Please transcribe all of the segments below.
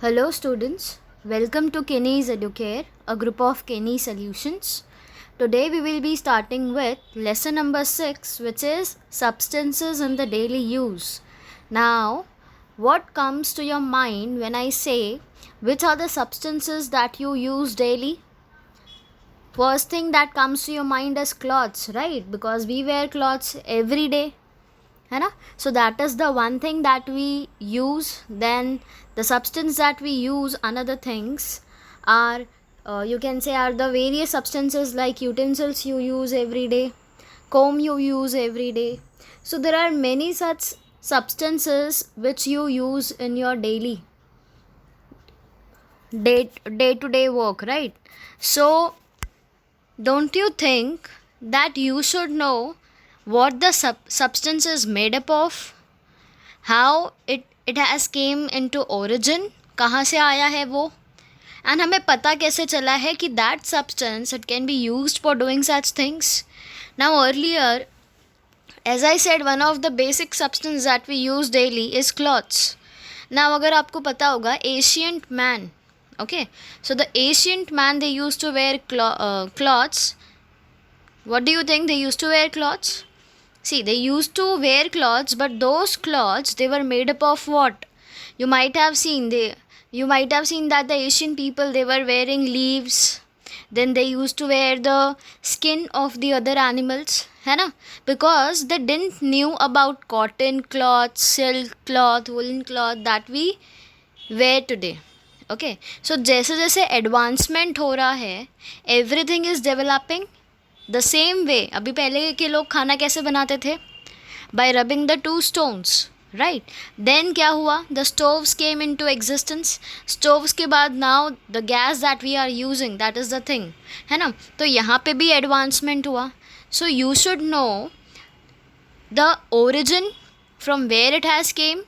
Hello students, welcome to Kenny's Educare, a group of Kenny Solutions. Today we will be starting with lesson number 6, which is substances in the daily use. Now, what comes to your mind when I say which are the substances that you use daily? First thing that comes to your mind is clothes, right? Because we wear clothes every day. है ना. So that is the one thing that we use. Then the substance that we use, another things are you can say are the various substances like utensils you use every day, comb you use every day. So there are many such substances which you use in your daily day to day work, right? So don't you think that you should know what the substance is made up of, how it has came into origin, कहाँ से आया है वो, and हमें पता कैसे चला है कि that substance it can be used for doing such things. Now earlier, as I said, one of the basic substance that we use daily is clothes. Now अगर आपको पता होगा ancient man, okay, so the ancient man they used to wear clothes. What do you think they used to wear clothes? See, they used to wear clothes, but those clothes they were made up of what? You might have seen that the Asian people they were wearing leaves. Then they used to wear the skin of the other animals, है ना? Because they didn't knew about cotton cloth, silk cloth, woolen cloth that we wear today. Okay, so जैसे जैसे advancement हो रहा है, everything is developing. The same way अभी पहले के लोग खाना कैसे बनाते थे? By rubbing the two stones, right? Then क्या हुआ? The stoves came into existence. Stoves के बाद now the gas that we are using, that is the thing, है ना? तो यहाँ पे भी एडवांसमेंट हुआ. So you should know the origin from where it has came,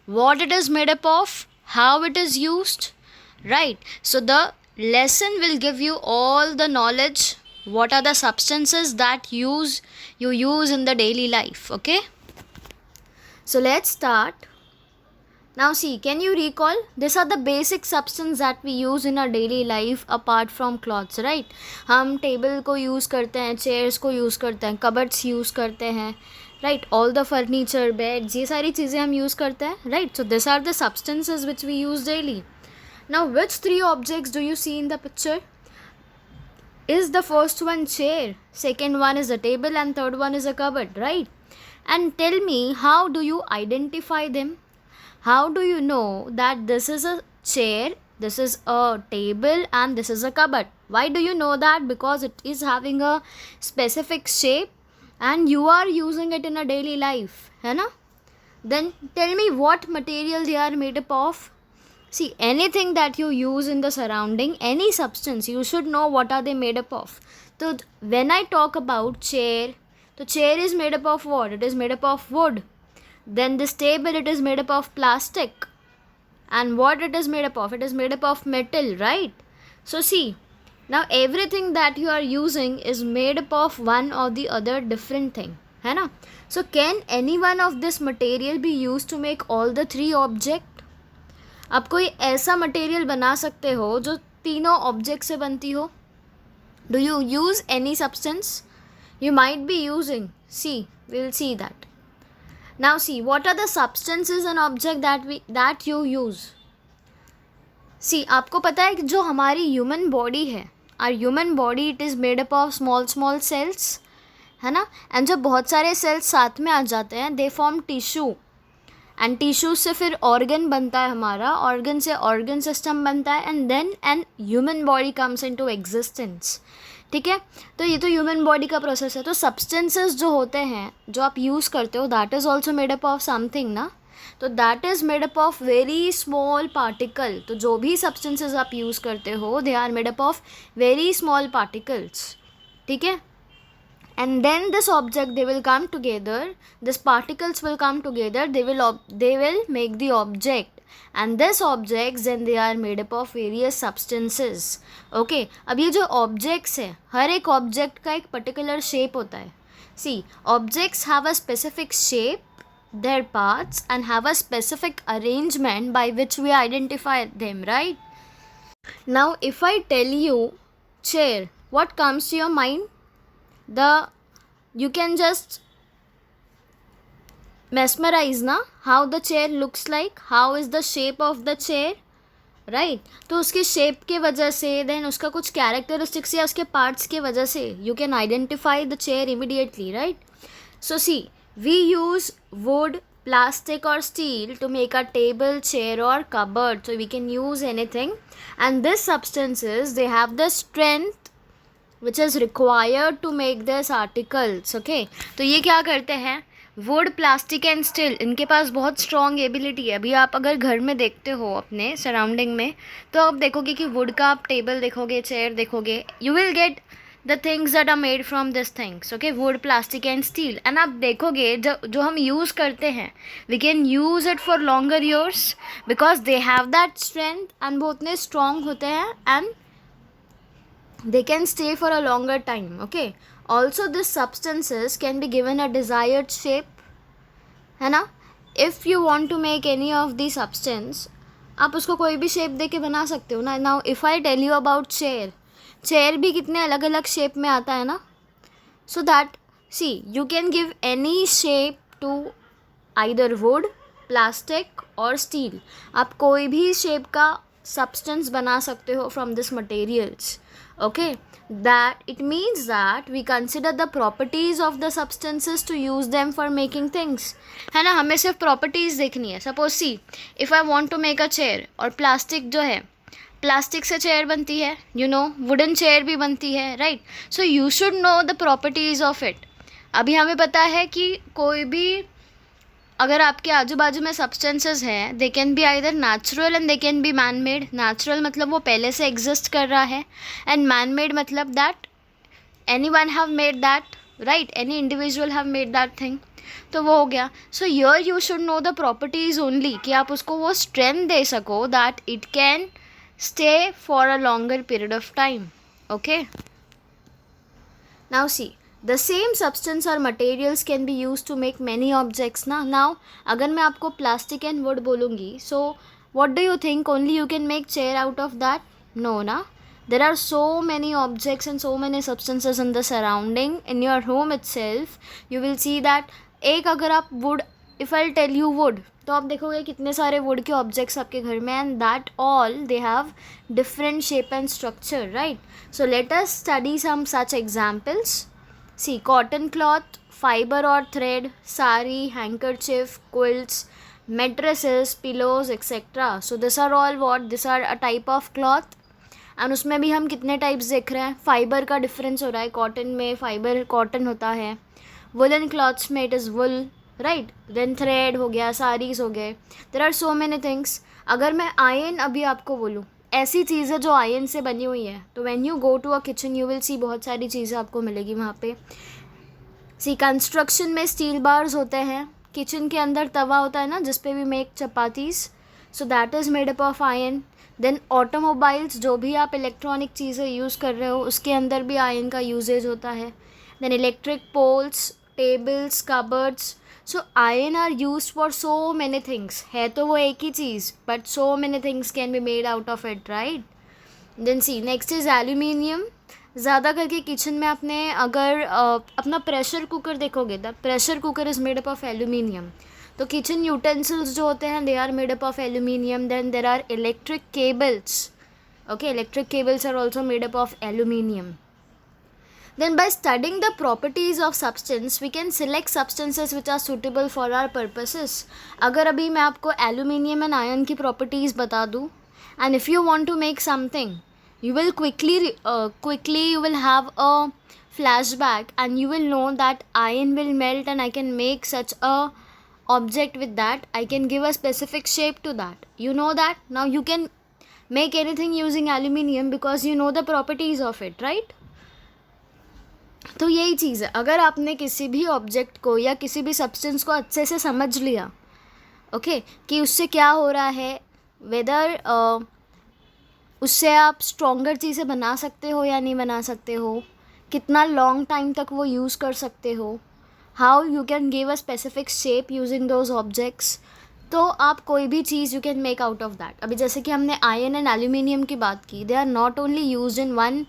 what it is made up of, how it is used, right? So the lesson will give you all the knowledge what are the substances that you use in the daily life. Okay, so let's start. Now see, can you recall, these are the basic substance that we use in our daily life apart from clothes, right? हम table को use करते हैं, chairs को use करते हैं, cupboards use करते हैं, right? All the furniture, beds, ये सारी चीज़ें हम यूज़ करते हैं, right? So this are the substances which we use daily. Now which three objects do you see in the picture? Is the first one chair, second one is a table, and third one is a cupboard, right? And tell me, how do you identify them? How do you know that this is a chair, this is a table, and this is a cupboard? Why do you know that? Because it is having a specific shape and you are using it in a daily life, है ना? Then tell me what material they are made up of. See, anything that you use in the surrounding, any substance, you should know what are they made up of. So when I talk about chair, the chair is made up of what? It is made up of wood. Then this table, it is made up of plastic. And what it is made up of? It is made up of metal, right? So see, now everything that you are using is made up of one or the other different thing, है ना? So can any one of this material be used to make all the three objects? आप कोई ऐसा material बना सकते हो जो तीनों ऑब्जेक्ट से बनती हो? Do you use any substance? You might be using. See, will see that. Now see, what are the substances and object that you use? See, आपको पता है कि जो हमारी ह्यूमन बॉडी है, our human body it is made up of small small cells, है ना? And जब बहुत सारे सेल्स साथ में आ जाते हैं, they form tissue, and tissue से फिर ऑर्गन बनता है, हमारा ऑर्गन से ऑर्गन सिस्टम बनता है, and then an human body comes into existence. ठीक है, तो ये तो ह्यूमन बॉडी का प्रोसेस है. तो सब्सटेंसेस जो होते हैं जो आप यूज़ करते हो, that is also made up of something ना. तो that is made up of very small particle. तो जो भी सब्सटेंसेस आप यूज़ करते हो, they are made up of very small particles. ठीक है, and then this object they will come together, these particles will come together, they will make the object, and this objects then they are made up of various substances. Okay, अब ये जो objects है, हर एक object का एक particular shape होता है. See, objects have a specific shape their parts and have a specific arrangement by which we identify them, right? Now if I tell you chair, what comes to your mind? The you can just mesmerize na how the chair looks like, how is the shape of the chair, right तो उसके shape के वजह से, then उसका कुछ characteristics या उसके parts के वजह से you can identify the chair immediately, right? So see, we use wood, plastic or steel to make a table, chair or cupboard, so we can use anything, and these substances, they have the strength which is required to make this articles, okay? तो ये क्या करते हैं, would, plastic and steel, इनके पास बहुत strong ability है. अभी आप अगर घर में देखते हो अपने सराउंडिंग में, तो आप देखोगे कि वुड का आप टेबल देखोगे, चेयर देखोगे, you will get the things that are made from this things, okay? Wood, plastic and steel. And आप देखोगे जो हम यूज़ करते हैं, we can use it for longer years because they have that strength and वो उतने strong होते हैं and they can stay for a longer time, okay? Also these substances can be given a desired shape, है ना? if you want to make any of the substance, आप उसको कोई भी शेप दे के बना सकते हो ना. now if I tell you about chair, chair भी कितने अलग अलग शेप में आता है ना. so that see, you can give any shape to either wood, plastic or steel. आप कोई भी शेप का substance बना सकते हो from this materials, okay? that it means that we consider the properties of the substances to use them for making things, है ना? हमें सिर्फ properties देखनी है. suppose see, if I want to make a chair, और plastic जो है, plastic से चेयर बनती है, you know, वुडन चेयर भी बनती है, right? So you should know the properties of it. अभी हमें पता है कि कोई भी अगर आपके आजू बाजू में सब्सटेंसेस हैं, they can be either natural and they can be man made. Natural मतलब वो पहले से एग्जिस्ट कर रहा है, एंड मैन मेड मतलब that any one have made that, right? Any individual have made that thing. तो वो हो गया. So here you should know the properties only, कि आप उसको वो स्ट्रेंथ दे सको that it can stay for a longer period of time, okay? now see, the same substance or materials can be used to make many objects ना. now अगर मैं आपको plastic and wood बोलूँगी, so what do you think only you can make chair out of that? no ना. there are so many objects and so many substances in the surrounding, in your home itself you will see that. एक अगर आप wood, if I'll tell you wood, तो आप देखोगे कितने सारे would के ऑब्जेक्ट्स आपके घर में, and that all they have different shape and structure, right? So let us study some such examples. See, cotton cloth, fibre और thread, sari, handkerchief, quilts, mattresses, pillows etcetera. So this are all what, this are a type of cloth. And उसमें भी हम कितने types देख रहे हैं. Fibre का difference हो रहा है, कॉटन में फाइबर कॉटन होता है, वुलन क्लॉथ्स में it is wool, right? Then thread हो गया, साड़ीज़ हो गए. There are so many things. अगर मैं आयन अभी आपको बोलूँ, ऐसी चीज़ें जो आयन से बनी हुई है, तो when you go to a kitchen you will see बहुत सारी चीज़ें आपको मिलेगी वहाँ पे. सी, कंस्ट्रक्शन में स्टील बार्स होते हैं, किचन के अंदर तवा होता है ना जिस पे we make chapatis, so that is made up of iron. Then automobiles, जो भी आप इलेक्ट्रॉनिक चीज़ें यूज़ कर रहे हो उसके अंदर भी आयन का यूजेज होता है. Then electric poles, tables, cupboards. So iron are use for so many things. है तो वो एक ही चीज़, but so many things can be made out of it, right? Then see, next is aluminium. ज़्यादा करके किचन में आपने अगर अपना प्रेशर कुकर देखोगे, the pressure cooker is made up of aluminium. तो किचन यूटेंसिल्स जो होते हैं they are made up of aluminium. Then there are electric cables, okay? Electric cables are also made up of aluminium. Then by studying the properties of substance, we can select substances which are suitable for our purposes. अगर अभी मैं आपको aluminium and iron की properties बता दूँ, and if you want to make something, you will quickly you will have a flashback and you will know that iron will melt and I can make such a object with that. I can give a specific shape to that. You know that? Now you can make anything using aluminium because you know the properties of it, right? तो यही चीज़ है. अगर आपने किसी भी object को या किसी भी सब्सटेंस को अच्छे से समझ लिया, ओके, कि उससे क्या हो रहा है, वेदर उससे आप स्ट्रॉन्गर चीज़ें बना सकते हो या नहीं बना सकते हो, कितना लॉन्ग टाइम तक वो यूज़ कर सकते हो, how you can give a specific shape using those objects. तो आप कोई भी चीज़ you can make out of that. अभी जैसे कि हमने आयरन एंड एल्यूमिनियम की बात की, they are not only use in one,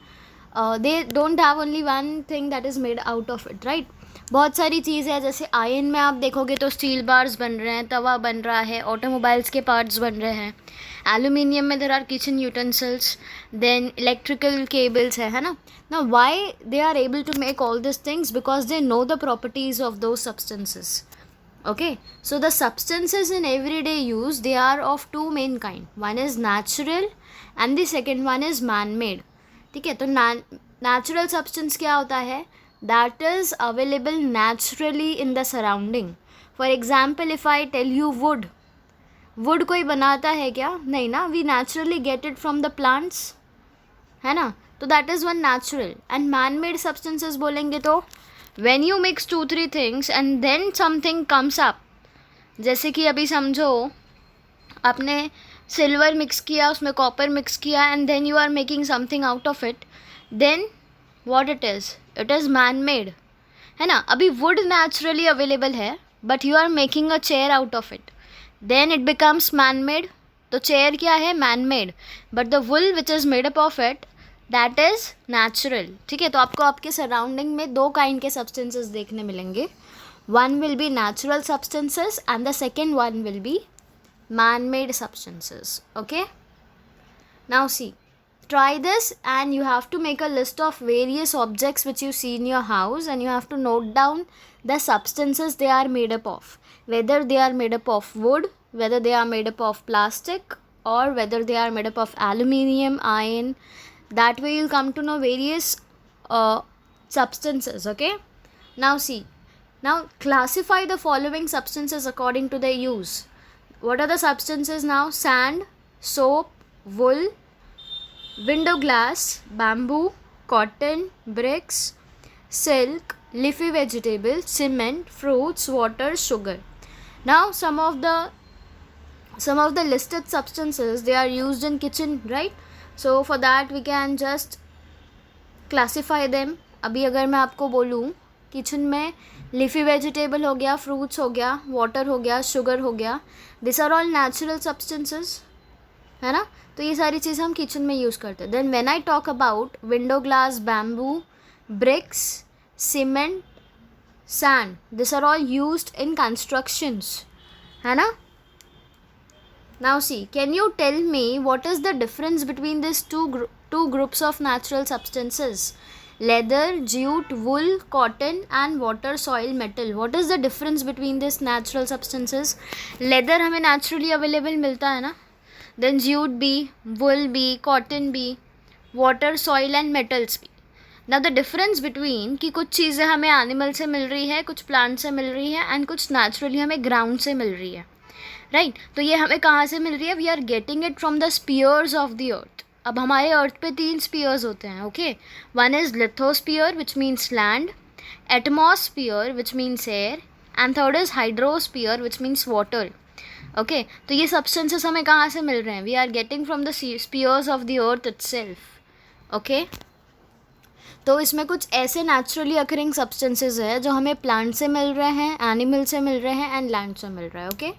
they don't have only one thing that is made out of it, right. बहुत सारी चीज़ें हैं, जैसे आयरन में आप देखोगे तो स्टील बार्स बन रहे हैं, तवा बन रहा है, ऑटोमोबाइल्स के पार्ट्स बन रहे हैं. एल्यूमिनियम में there are kitchen utensils, then electrical cables है ना. ना why they are able to make all this things? Because they know the properties of those substances. Okay, so the substances in everyday use, they are of two main kind. One is natural and the second one is man-made. ठीक है, तो natural substance क्या होता है? That is available naturally in the surrounding. For example, if I tell you wood, wood कोई बनाता है क्या? नहीं ना, we naturally get it from the plants, है ना. तो that is one natural. And man-made substances बोलेंगे तो when you mix 2-3 things and then something comes up, जैसे कि अभी समझो आपने सिल्वर मिक्स किया, उसमें कॉपर मिक्स किया, and then you are making something out of it, then what it is man made, है ना. अभी वुड नेचुरली अवेलेबल है but you are making a chair out of it, then it becomes man made. तो chair क्या है? Man made. But the wool which is made up of it, that is natural. ठीक है, तो आपको आपके surrounding में दो काइंड के सब्सटेंसेस देखने मिलेंगे. One will be natural substances and the second one will be man-made substances. Okay, now see, try this and you have to make a list of various objects which you see in your house, and you have to note down the substances they are made up of, whether they are made up of wood, whether they are made up of plastic, or whether they are made up of aluminium, iron. That way you'll come to know various substances. Okay, now see, now classify the following substances according to their use. What are the substances now? Sand, soap, wool, window glass, bamboo, cotton, bricks, silk, leafy vegetables, cement, fruits, water, sugar. Now some of the listed substances, they are used in kitchen, right? So for that we can just classify them. अभी अगर मैं आपको बोलूँ kitchen में leafy vegetable हो गया, fruits हो गया, वाटर हो गया, शुगर हो गया, this are all natural substances, है ना. तो ये सारी चीज़ें हम किचन में यूज़ करते हैं. Then when I talk about window glass, bamboo, bricks, cement, sand, this are all used in constructions, है ना. Now see, can you tell me what is the difference between this two groups of natural substances? Leather, jute, wool, cotton and water, soil, metal. What is the difference between these natural substances? Leather हमें naturally available मिलता है ना. Then jute भी, wool भी, cotton भी, water, soil and metals भी. Now the difference between कि कुछ चीज़ें हमें animal से मिल रही है, कुछ plant से मिल रही है, and कुछ naturally हमें ground से मिल रही है, right? तो ये हमें कहाँ से मिल रही है? We are getting it from the spheres of the earth. अब हमारे अर्थ पे 3 स्पीयर्स होते हैं. Okay, one is lithosphere which means land, atmosphere which means air, and third is hydrosphere which means water. Okay, तो ये सब्सटेंसेस हमें कहाँ से मिल रहे हैं? We are getting from the spheres of the earth itself. Okay, तो इसमें कुछ ऐसे नेचुरली अकरिंग सब्सटेंसेस है जो हमें प्लांट से मिल रहे हैं, एनिमल से मिल रहे हैं, एंड लैंड से मिल रहा है. Okay,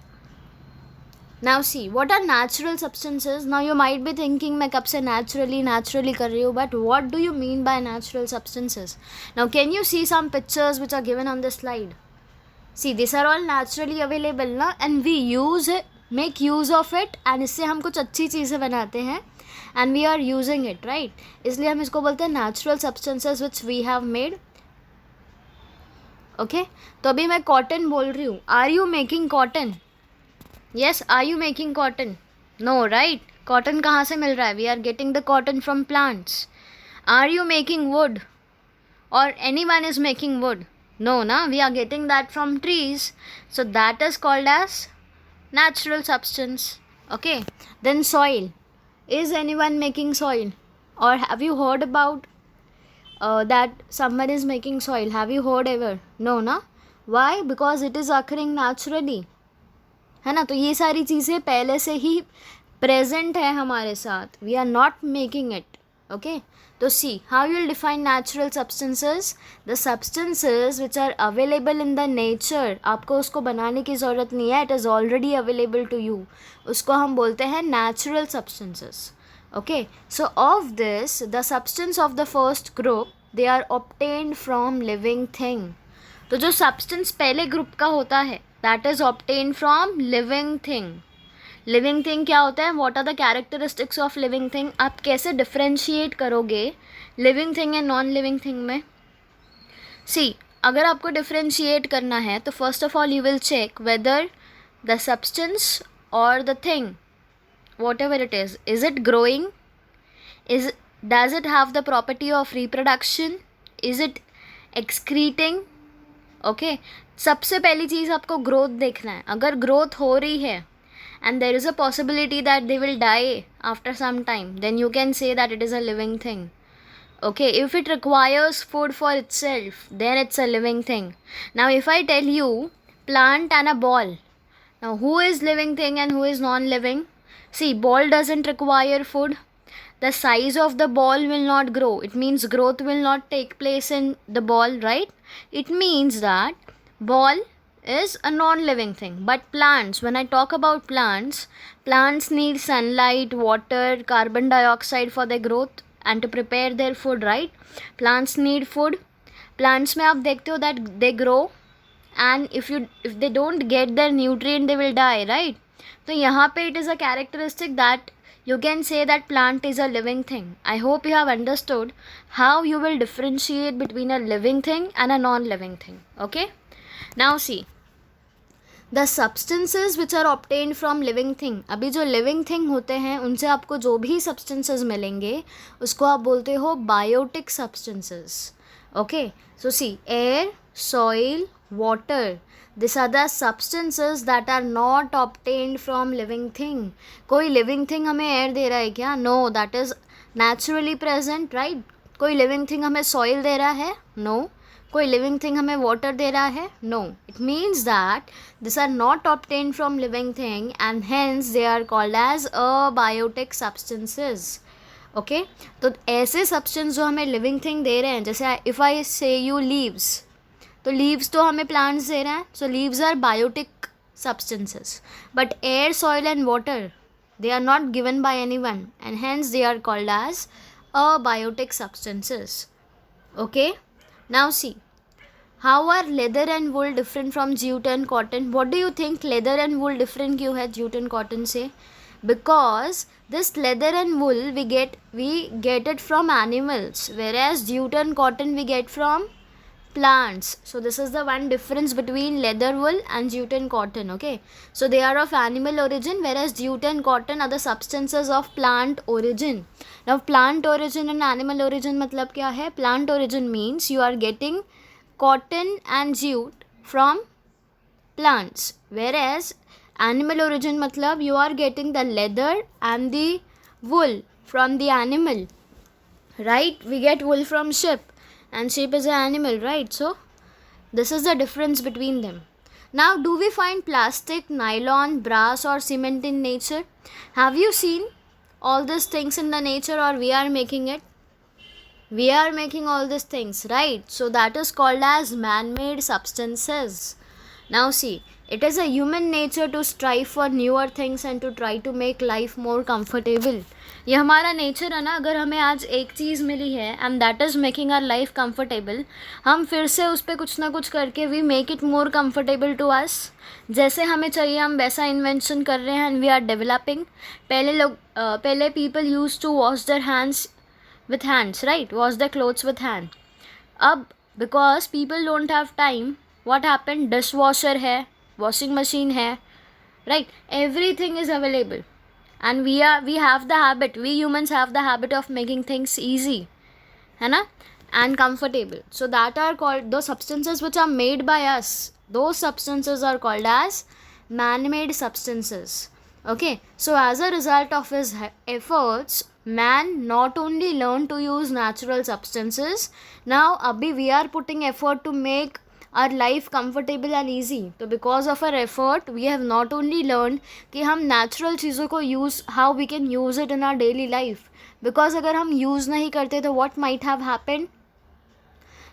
Now see, what are natural substances? Now you might be thinking मैं कब से naturally कर रही हूँ, but what do you mean by natural substances? Now can you see some pictures which are given on the slide? See, these are all naturally available ना, and we make use of it, and इससे हम कुछ अच्छी चीज़ें बनाते हैं, and we are using it, right? इसलिए हम इसको बोलते हैं natural substances which we have made. Okay, तो अभी मैं cotton बोल रही हूँ. Are you making cotton? Yes, are you making cotton? No, right? Cotton कहाँ से मिल रहा है? We are getting the cotton from plants. Are you making wood? Or anyone is making wood? No, na? We are getting that from trees. So that is called as natural substance. Okay. Then soil. Is anyone making soil? Or have you heard about that someone is making soil? Have you heard ever? No, na? Why? Because it is occurring naturally. है ना. तो ये सारी चीज़ें पहले से ही present है हमारे साथ. We are not making it. Okay, so see how you will define natural substances. The substances which are available in the nature, आपको उसको बनाने की ज़रूरत नहीं है, it is already available to you, उसको हम बोलते हैं natural substances. Okay, so of this, the substance of the first group, they are obtained from living thing. तो जो substance पहले group का होता है, that is obtained from living thing. Living thing क्या होता है, what are the characteristics of living thing, आप कैसे डिफ्रेंशिएट करोगे living thing and non living thing में. सी, अगर आपको डिफ्रेंशिएट करना है तो first of all you will check whether the substance और the thing, whatever it is it growing, does it have the property of reproduction, is it excreting. Okay, सबसे पहली चीज़ आपको ग्रोथ देखना है. अगर ग्रोथ हो रही है and there is a possibility that they will die after some time, then you can say that it is a living thing. Okay, if it requires food for itself, then it's a living thing. Now if I tell you plant and a ball, now who is living thing and who is non-living? See, ball doesn't require food, the size of the ball will not grow, it means growth will not take place in the ball, right? It means that ball is a non-living thing. But plants, when I talk about plants, plants need sunlight, water, carbon dioxide for their growth and to prepare their food, right? Plants need food. Plants में आप देखते हो that they grow and if they don't get their nutrient they will die, right? तो यहाँ पे it is a characteristic that you can say that plant is a living thing. I hope you have understood how you will differentiate between a living thing and a non-living thing. Okay, now see the substances which are obtained from living thing. अभी जो living thing होते हैं उनसे आपको जो भी substances मिलेंगे उसको आप बोलते हो biotic substances. Okay, so see, air, soil, water, this are the substances that are not obtained from living thing. कोई लिविंग थिंग हमें एयर दे रहा है क्या? No, that is naturally present, right? कोई लिविंग थिंग हमें सॉइल दे रहा है? नो. कोई लिविंग थिंग हमें वाटर दे रहा है? No. It means that this are not obtained from living thing and hence they are called as abiotic substances. Okay, तो ऐसे सब्सटेंस जो हमें लिविंग थिंग दे रहे हैं, जैसे इफ़ आई से यू लीव्स, तो लीव्स तो हमें प्लांट्स दे रहे हैं, so leaves are biotic substances. But air, soil and water, they are not given by anyone and hence they are called as abiotic substances. Okay, now see, how are leather and wool different from jute and cotton? What do you think leather and wool different क्यों है jute and cotton से? Because this leather and wool we get it from animals, whereas jute and cotton we get from plants. So this is the one difference between leather, wool and jute and cotton. Okay, so they are of animal origin, whereas jute and cotton are the substances of plant origin. Now plant origin and animal origin मतलब क्या है? Plant origin means you are getting cotton and jute from plants, whereas animal origin मतलब you are getting the leather and the wool from the animal, right? We get wool from sheep and sheep is an animal, right? So this is the difference between them. Now, do we find plastic, nylon, brass or cement in nature? Have you seen all these things in the nature, or we are making it? We are making all these things, right? So that is called as man-made substances. Now see, it is a human nature to strive for newer things and to try to make life more comfortable. ये हमारा nature है ना. अगर हमें आज एक चीज़ मिली है and that is making our life comfortable, हम फिर से उस पर कुछ ना कुछ करके we make it more comfortable to us. जैसे हमें चाहिए हम वैसा इन्वेंशन कर रहे हैं एंड वी आर डेवलपिंग. पहले people use to wash their hands with hands, right? Wash the clothes with hand. अब because people don't have time, what happened? Dishwasher है, washing machine है, right? Everything is available, and we have the habit. We humans have the habit of making things easy, है ना, and comfortable. So that are called those substances which are made by us. Those substances are called as man-made substances. Okay, so as a result of his efforts, man not only learned to use natural substances, now abhi we are putting effort to make our life comfortable and easy. तो because of our effort we have not only learn कि हम natural चीज़ों को use, how we can use it in our daily life. Because अगर हम use नहीं करते तो व्हाट माइट हैव हैपेंड.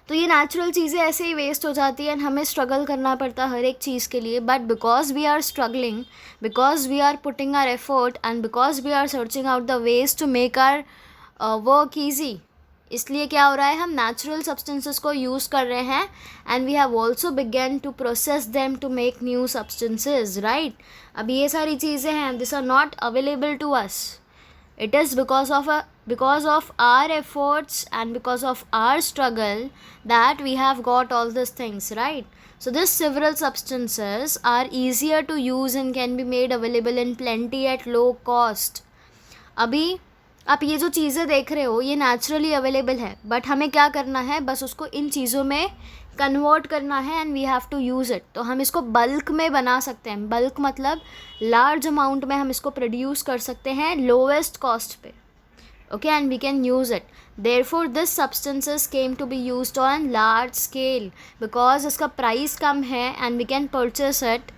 तो ये नेचुरल चीज़ें ऐसे ही वेस्ट हो जाती हैं, हमें स्ट्रगल करना पड़ता है हर एक चीज़ के लिए. But because we are struggling, because we are putting our effort and because we are searching out the ways to make our work easy, इसलिए क्या हो रहा है, हम नेचुरल सब्सटेंसेस को यूज़ कर रहे हैं. And we have also begun to process them to make new substances, right. अब ये सारी चीज़ें हैं, this are not available to us. It is because of our efforts and because of our struggle that we have got all these things, right? So these several substances are easier to use and can be made available in plenty at low cost. अभी आप ये जो चीज़ें देख रहे हो ये naturally available है, बट हमें क्या करना है, बस उसको इन चीज़ों में कन्वर्ट करना है and we have to use it. तो हम इसको बल्क में बना सकते हैं. बल्क मतलब लार्ज अमाउंट में हम इसको प्रोड्यूस कर सकते हैं लोवेस्ट कॉस्ट पे. Okay, and we can use it. Therefore this substances came to be used on large scale because इसका प्राइस कम है and we can purchase it.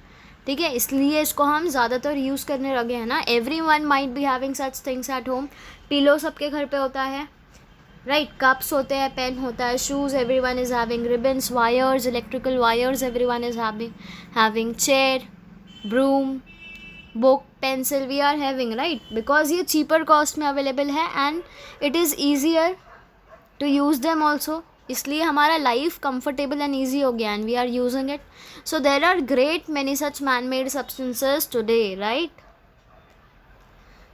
ठीक है, इसलिए इसको हम ज़्यादातर यूज़ करने लगे हैं ना. Every one might be having such things at home. Pillow सबके घर पे होता है, राइट. कप्स होते हैं, पेन होता है, shoes every one is having, ribbons, wires, electrical wires every one is having, chair, broom, book, pencil we are having, right. Because ये चीपर कॉस्ट में अवेलेबल है and it is easier to use them also. इसलिए हमारा life comfortable and easy हो गया and we are using it. So there are great many such man made substances today, right.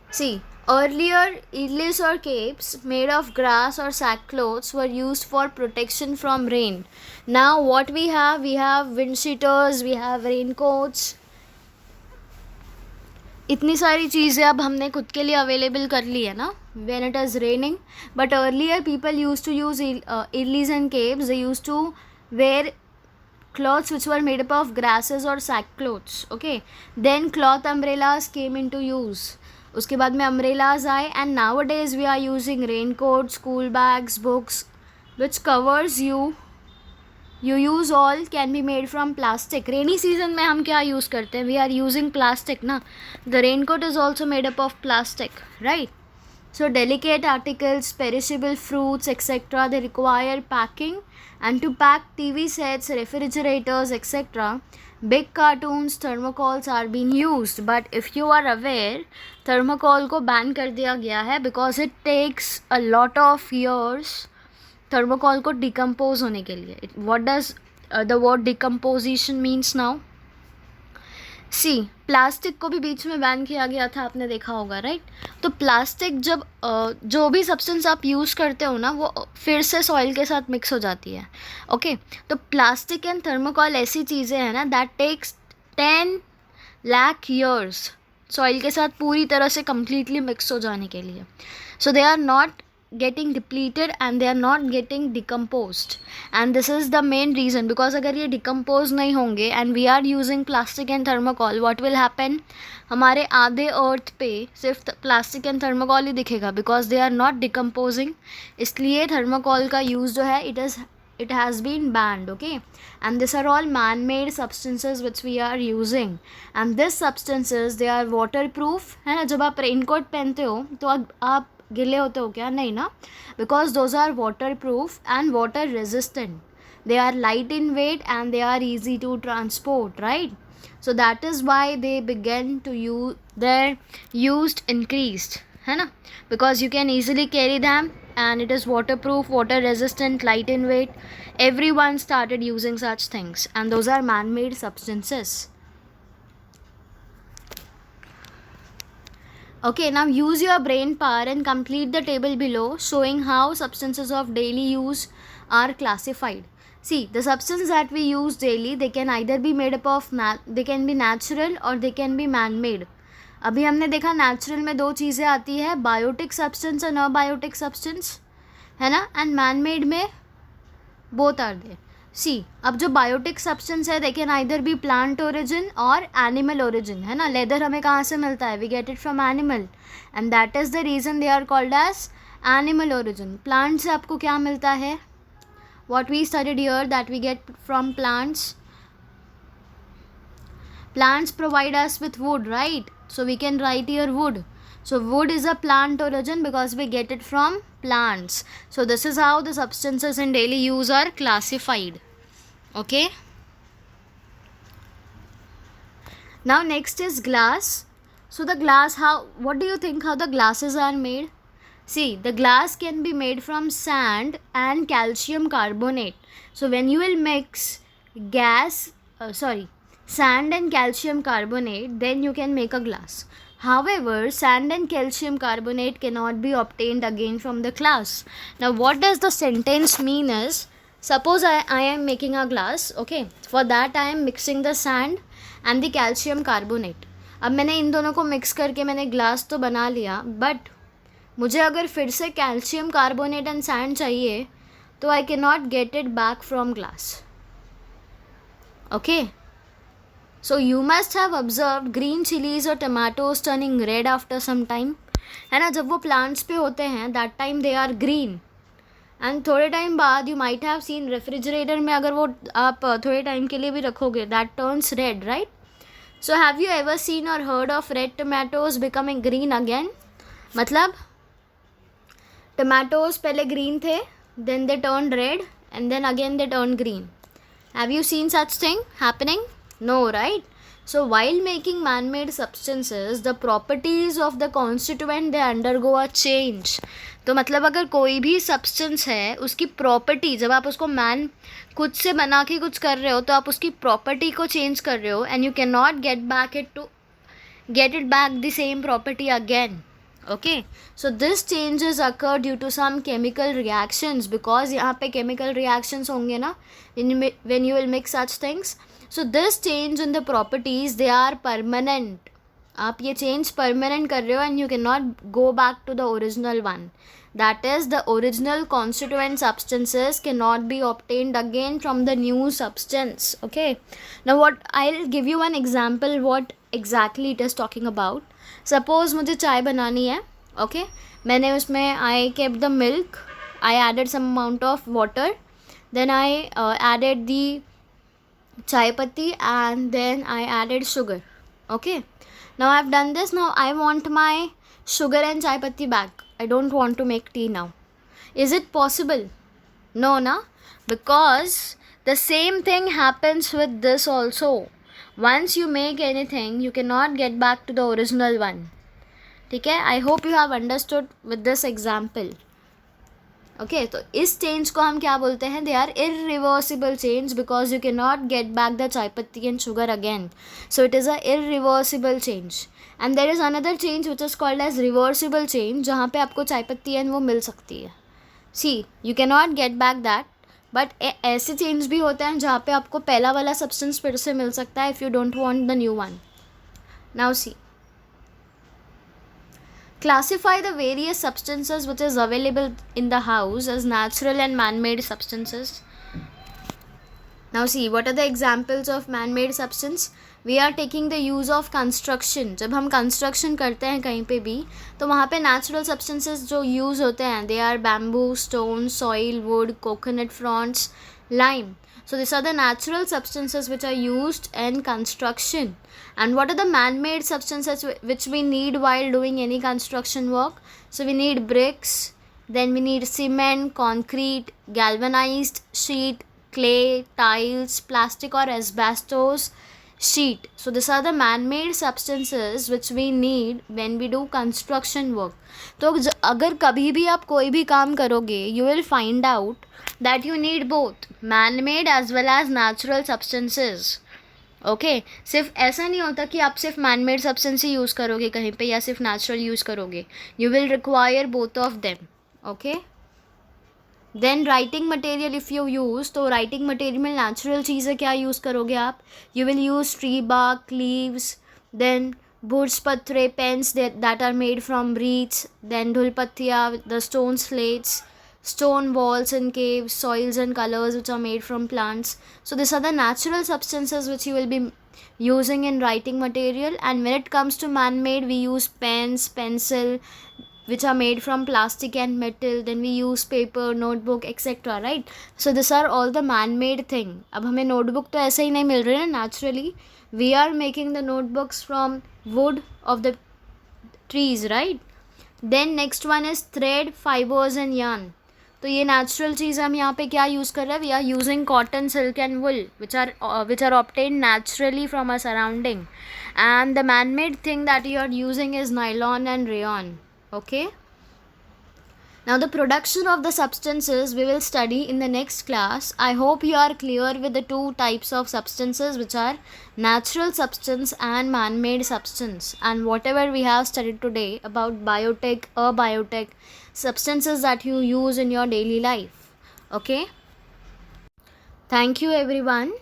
See, earlier idlis or capes made of grass or sackcloths were used for protection from rain. Now what we have wind cheaters, we have raincoats. इतनी सारी चीज़ें अब हमने खुद के लिए available कर ली है ना when it is raining. But earlier people used to use idlis and capes. They used to wear cloths which were made up of grasses or sackcloths. Okay, then cloth umbrellas came into use. उसके बाद में umbrellas आए and now days we are using rain coat, school bags, books which covers you use all can be made from plastic. Rainy season में हम क्या use करते हैं, we are using plastic ना. The rain coat is also made up of plastic, right. So delicate articles, perishable fruits, etc. they require packing, and to pack TV sets, refrigerators, etc. big cartons, thermocols are being used. But if you are aware, thermocol को ban कर दिया गया है because it takes a lot of years thermocol को decompose होने के लिए. What does the word decomposition means now? C, plastic को भी बीच में बैन किया गया था, आपने देखा होगा, राइट. तो प्लास्टिक जब जो भी सब्सटेंस आप यूज़ करते हो ना वो फिर से सॉइल के साथ मिक्स हो जाती है. ओके, तो प्लास्टिक एंड थर्मोकॉल ऐसी चीज़ें हैं ना that takes 10 lakh years soil के साथ पूरी तरह से कम्प्लीटली मिक्स हो जाने के लिए. So they are not getting depleted and they are not getting decomposed, and this is the main reason. because अगर ये decompose नहीं होंगे and we are using plastic and thermocol, what will happen, हमारे आधे अर्थ पे सिर्फ प्लास्टिक एंड थर्मोकॉल ही दिखेगा because they are not decomposing. इसलिए थर्मोकॉल का यूज़ जो है it has been banned. Okay, and these are all man-made substances which we are using, and these substances they are waterproof. है ना, जब आप raincoat पहनते हो तो आप गिले होते हो क्या, नहीं ना, because those are water proof and water resistant. They are light in weight and they are easy to transport, right. So that is why they began to use their used increased, है ना, because you can easily carry them and it is waterproof, water resistant, light in weight. Everyone started using such things, and those are man-made substances. Okay, now use your brain power and complete the table below showing how substances of daily use are classified. See, the substance that we use daily, they can either be made up of they can be natural or they can be man-made. अभी हमने देखा natural में दो चीज़ें आती है, biotic substance और abiotic substance, है ना, एंड मैन मेड में बोथ आर देयर. सी, अब जो बायोटिक सब्सटेंस है they can either be plant origin और एनिमल ओरिजिन, है ना. लेदर हमें कहाँ से मिलता है, we get it from animal, and that is the reason they are called as animal origin. Plant से आपको क्या मिलता है, what we studied here, that we get from plants. Plants provide us with wood, right? So we can write here wood. So wood is a plant origin because we get it from plants. So this is how the substances in daily use are classified. Okay. Now next is glass. So the glass, what do you think how the glasses are made? See, the glass can be made from sand and calcium carbonate. So when you will mix sand and calcium carbonate, then you can make a glass. However, sand and calcium carbonate cannot be obtained again from the glass. Now what does the sentence mean is, suppose I am making a glass, okay. For that I am mixing the sand and the calcium carbonate. अब मैंने इन दोनों को mix करके मैंने glass तो बना लिया, but मुझे अगर फिर से कैल्शियम कार्बोनेट एंड सैंड चाहिए तो I can not get it back from glass. Okay, so you must have observed green chillies और tomatoes turning red after some time, है ना. जब वो प्लांट्स पे होते हैं that time they are green, and थोड़े टाइम बाद you might have seen refrigerator में अगर वो आप थोड़े टाइम के लिए भी रखोगे that turns red, right. So have you ever seen और heard of red tomatoes becoming green again? मतलब टमाटोज पहले ग्रीन थे, then they turned red and then again they turned green. Have you seen such thing happening? No, right? So while making man-made substances, the properties of the constituent they undergo a change. तो मतलब अगर कोई भी substance है उसकी property, जब आप उसको खुद से बना के कुछ कर रहे हो तो आप उसकी प्रॉपर्टी को चेंज कर रहे हो, and you can not get it back the same property again. Okay, so this changes occur due to some chemical reactions, because यहाँ पे chemical reactions होंगे ना when you will mix such things. So this change in the properties they are permanent. आप ये change permanent कर रहे हो and you cannot go back to the original one. That is, the original constituent substances cannot be obtained again from the new substance. Okay, now I'll give you one example what exactly it is talking about. Suppose मुझे चाय बनानी है, okay. मैंने उसमें I kept the milk, I added some amount of water, then I added the chai patti and then I added sugar. Okay, now I have done this. Now I want my sugar and chai patti back. I don't want to make tea now. Is it possible? No, na? Because the same thing happens with this also. Once you make anything, you cannot get back to the original one. ठीक है? I hope you have understood with this example. Okay, तो इस change को हम क्या बोलते हैं? They are irreversible change because you cannot get back the chai patti and sugar again. So it is a irreversible change. And there is another change which is called as reversible change, जहाँ पे आपको चाय पत्ती है वो मिल सकती है. See, you cannot get back that. But ऐसे चेंज भी होते हैं जहाँ पे आपको पहला वाला सब्सटेंस फिर से मिल सकता है if you don't want the new one. Now see, classify the various substances which is available in the house as natural and man-made substances. Now see, what are the examples of man-made substance? We are taking the use of construction. जब हम construction करते हैं कहीं पे भी तो वहाँ पे natural substances जो use होते हैं they are bamboo, stone, soil, wood, coconut fronds, lime. So these are the natural substances which are used in construction. And what are the man-made substances which we need while doing any construction work? So we need bricks, then we need cement, concrete, galvanized sheet, clay, tiles, plastic or asbestos sheet. So these are the man-made substances which we need when we do construction work. तो अगर कभी भी आप कोई भी काम करोगे you will find out that you need both man-made as well as natural substances. Okay, सिर्फ ऐसा नहीं होता कि आप सिर्फ मैन मेड सब्सटेंस ही यूज़ करोगे कहीं पे या सिर्फ नेचुरल यूज़ करोगे. You will require both of them. Okay, then writing material if you use, तो राइटिंग मटेरियल में नेचुरल चीज़ें क्या यूज़ करोगे आप? You will use tree bark, leaves, then भूर्जपत्रे, pens that are made from reeds, then धुलपत्तिया, the stone slates, stone walls and caves, soils and colors which are made from plants. So these are the natural substances which you will be using in writing material. And when it comes to man-made, we use pens, pencil, which are made from plastic and metal, then we use paper, notebook, etc, right? So these are all the man made thing. अब हमें notebook तो ऐसे ही नहीं मिल रहे ना naturally. We are making the notebooks from wood of the trees, right? Then next one is thread, fibers and yarn. तो ये natural चीज़ हम यहाँ पे क्या यूज़ कर रहे हैं? We are using cotton, silk and wool which are obtain naturally from a surrounding, and the man-made thing that you are using is nylon and rayon. Okay, now the production of the substances we will study in the next class. I hope you are clear with the two types of substances, which are natural substance and man-made substance, and whatever we have studied today about biotech, abiotic substances that you use in your daily life. Okay, thank you everyone.